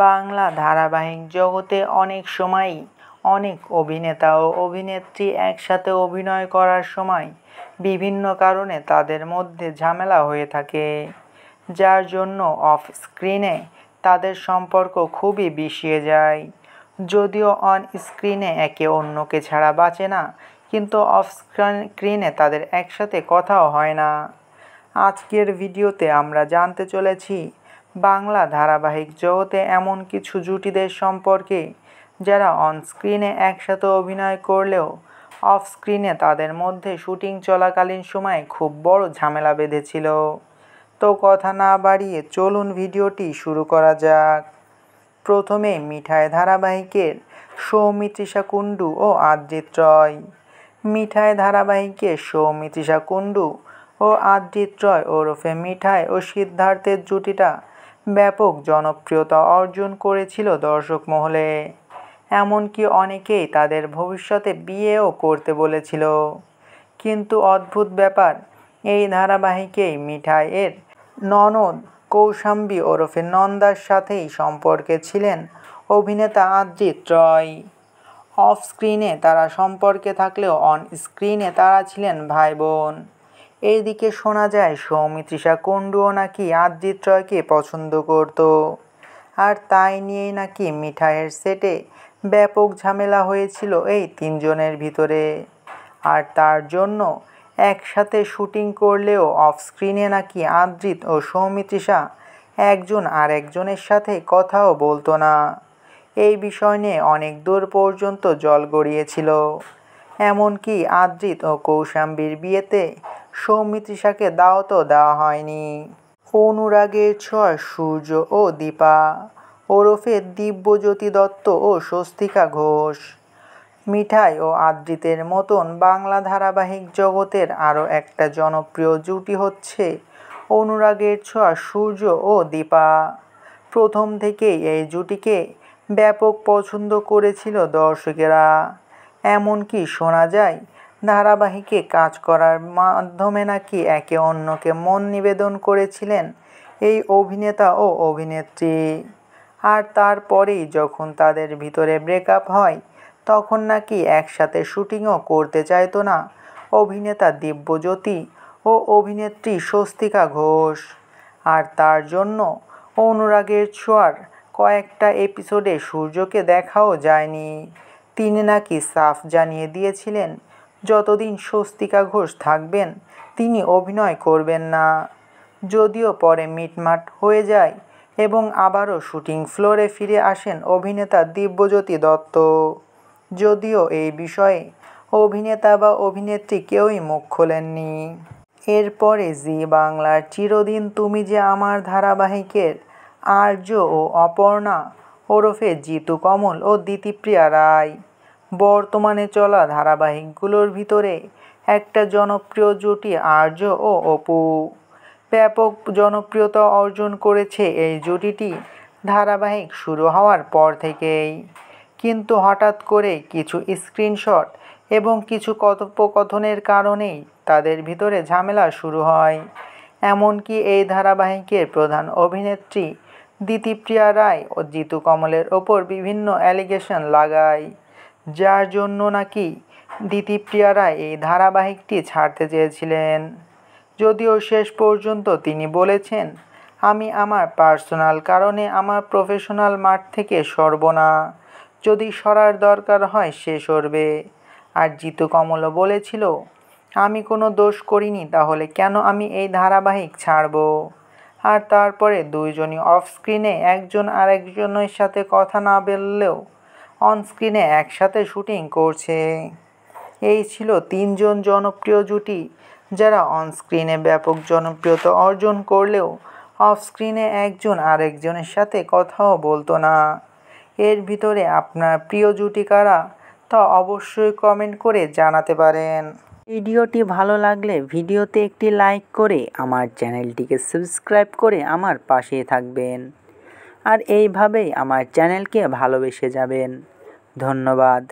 বাংলা ধারাবাহিক জগতে অনেক সময়ই অনেক অভিনেতা ও অভিনেত্রী একসাথে অভিনয় করার সময় বিভিন্ন কারণে তাদের মধ্যে ঝামেলা হয়ে থাকে, যার জন্য অফ স্ক্রিনে তাদের সম্পর্ক খুবই বিষিয়ে যায়। যদিও অন স্ক্রিনে একে অন্যকে ছাড়া বাঁচে না, কিন্তু অফ স্ক্রিনে তাদের একসাথে কথাও হয় না। আজকের ভিডিওতে আমরা জানতে চলেছি বাংলা ধারাবাহিক জগতে এমন কিছু জুটিদের সম্পর্কে যারা অন স্ক্রিনে একসাথে অভিনয় করলেও অফ স্ক্রিনে তাদের মধ্যে শুটিং চলাকালীন সময়ে খুব বড় ঝামেলা বেঁধেছিল। তো কথা না বাড়িয়ে চলুন ভিডিওটি শুরু করা যাক। প্রথমে মিঠাই ধারাবাহিকের সৌমিত্রিষা কুণ্ডু ও আদ্রিত রয়। মিঠাই ধারাবাহিকের সৌমিত্রিষা কুণ্ডু ও আদ্রিত রয় ওরফে মিঠাই ও সিদ্ধার্থের জুটিটা ব্যাপক জনপ্রিয়তা অর্জন করেছিল দর্শক মহলে। এমনকি অনেকেই তাদের ভবিষ্যতে বিয়েও করতে বলেছিল। কিন্তু অদ্ভুত ব্যাপার, এই ধারাবাহিকেই মিঠাই এর ননদ কৌশাম্বী ওরফে নন্দার সাথেই সম্পর্কে ছিলেন অভিনেতা আদ্রিত রয়। অফ স্ক্রিনে তারা সম্পর্কে থাকলেও অন স্ক্রিনে তারা ছিলেন ভাই বোন। এইদিকে শোনা যায় সৌমিত্রিষা কুণ্ডুও নাকি আদ্রিত রয়কে পছন্দ করত, আর তাই নিয়েই নাকি মিঠাইয়ের সেটে ব্যাপক ঝামেলা হয়েছিল এই তিনজনের ভিতরে। আর তার জন্য একসাথে শুটিং করলেও অফ স্ক্রিনে নাকি আদ্রিত ও সৌমিত্রিষা একজন আরেকজনের সাথে কথাও বলতো না। এই বিষয় নিয়ে অনেক দূর পর্যন্ত জল গড়িয়েছিল। এমনকি আদ্রিত ও কৌশাম্বীর বিয়েতে সৌমিত্রিষাকে দাওয়াতও দেওয়া হয়নি। অনুরাগের ছোঁয়া সূর্য ও দীপা ওরফে দিব্যজ্যোতি দত্ত ও স্বস্তিকা ঘোষ। মিঠাই ও আদ্রিতের মতন বাংলা ধারাবাহিক জগতের আরও একটা জনপ্রিয় জুটি হচ্ছে অনুরাগের ছোঁয়া সূর্য ও দীপা। প্রথম থেকেই এই জুটিকে ব্যাপক পছন্দ করেছিল দর্শকেরা। এমনকি শোনা যায় ধারাবাহিকে কাজ করার মাধ্যমে নাকি একে অন্যকে মন নিবেদন করেছিলেন এই অভিনেতা ও অভিনেত্রী। আর তারপরেই যখন তাদের ভিতরে ব্রেকআপ হয়, তখন নাকি একসাথে শুটিংও করতে চাইতো না অভিনেতা দিব্যজ্যোতি ও অভিনেত্রী স্বস্তিকা ঘোষ। আর তার জন্য অনুরাগের ছোঁয়ার কয়েকটা এপিসোডে সূর্যকে দেখাও যায়নি। তিনি নাকি সাফ জানিয়ে দিয়েছিলেন যতদিন স্বস্তিকা ঘোষ থাকবেন তিনি অভিনয় করবেন না। যদিও পরে মিটমাট হয়ে যায় এবং আবারও শুটিং ফ্লোরে ফিরে আসেন অভিনেতা দিব্যজ্যোতি দত্ত। যদিও এই বিষয়ে অভিনেতা বা অভিনেত্রী কেউই মুখ খোলেননি। এরপরে জি বাংলার চিরদিন তুমি যে আমার ধারাবাহিকের আর্য ও অপর্ণা ওরফে জিতু কমল ও দিতিপ্রিয়া রায় বর্তমানে চলা ধারাবাহিকগুলোর ভিতরে একটা জনপ্রিয় জুটি আর্য ও অপু। ব্যাপক জনপ্রিয়তা অর্জন করেছে এই জুটিটি ধারাবাহিক শুরু হওয়ার পর থেকেই। কিন্তু হঠাৎ করে কিছু স্ক্রিনশট এবং কিছু কথোপকথনের কারণেই তাদের ভিতরে ঝামেলা শুরু হয়। এমনকি এই ধারাবাহিকের প্রধান অভিনেত্রী দিতিপ্রিয়া রায় ও জিতু কমলের ওপর বিভিন্ন অ্যালিগেশন লাগায়, যার জন্য নাকি দিতিপ্রিয়া রায় এই ধারাবাহিকটি ছাড়তে চেয়েছিলেন। যদিও শেষ পর্যন্ত তিনি বলেছেন, আমি আমার পার্সোনাল কারণে আমার প্রফেশনাল মাঠ থেকে সরব না, যদি সরার দরকার হয় সে সরবে। আর জিতু কমলও বলেছিল, আমি কোনো দোষ করিনি, তাহলে কেন আমি এই ধারাবাহিক ছাড়ব। আর তারপরে দুইজনই অফ স্ক্রিনে একজন আরেকজনের সাথে কথা না বললেও অন স্ক্রিনে একসাথে শুটিং করছে। এই ছিল তিনজন জনপ্রিয় জুটি যারা অন স্ক্রিনে ব্যাপক জনপ্রিয়তা অর্জন করলেও অফ স্ক্রিনে একজন আরেকজনের সাথে কথাও বলতো না। এর ভিতরে আপনার প্রিয় জুটি কারা তা অবশ্যই কমেন্ট করে জানাতে পারেন। ভিডিওটি ভালো লাগলে ভিডিওতে একটি লাইক করে আমার চ্যানেলটিকে সাবস্ক্রাইব করে আমার পাশে থাকবেন। আর এইভাবেই আমার চ্যানেলকে ভালোবেসে যাবেন। ধন্যবাদ।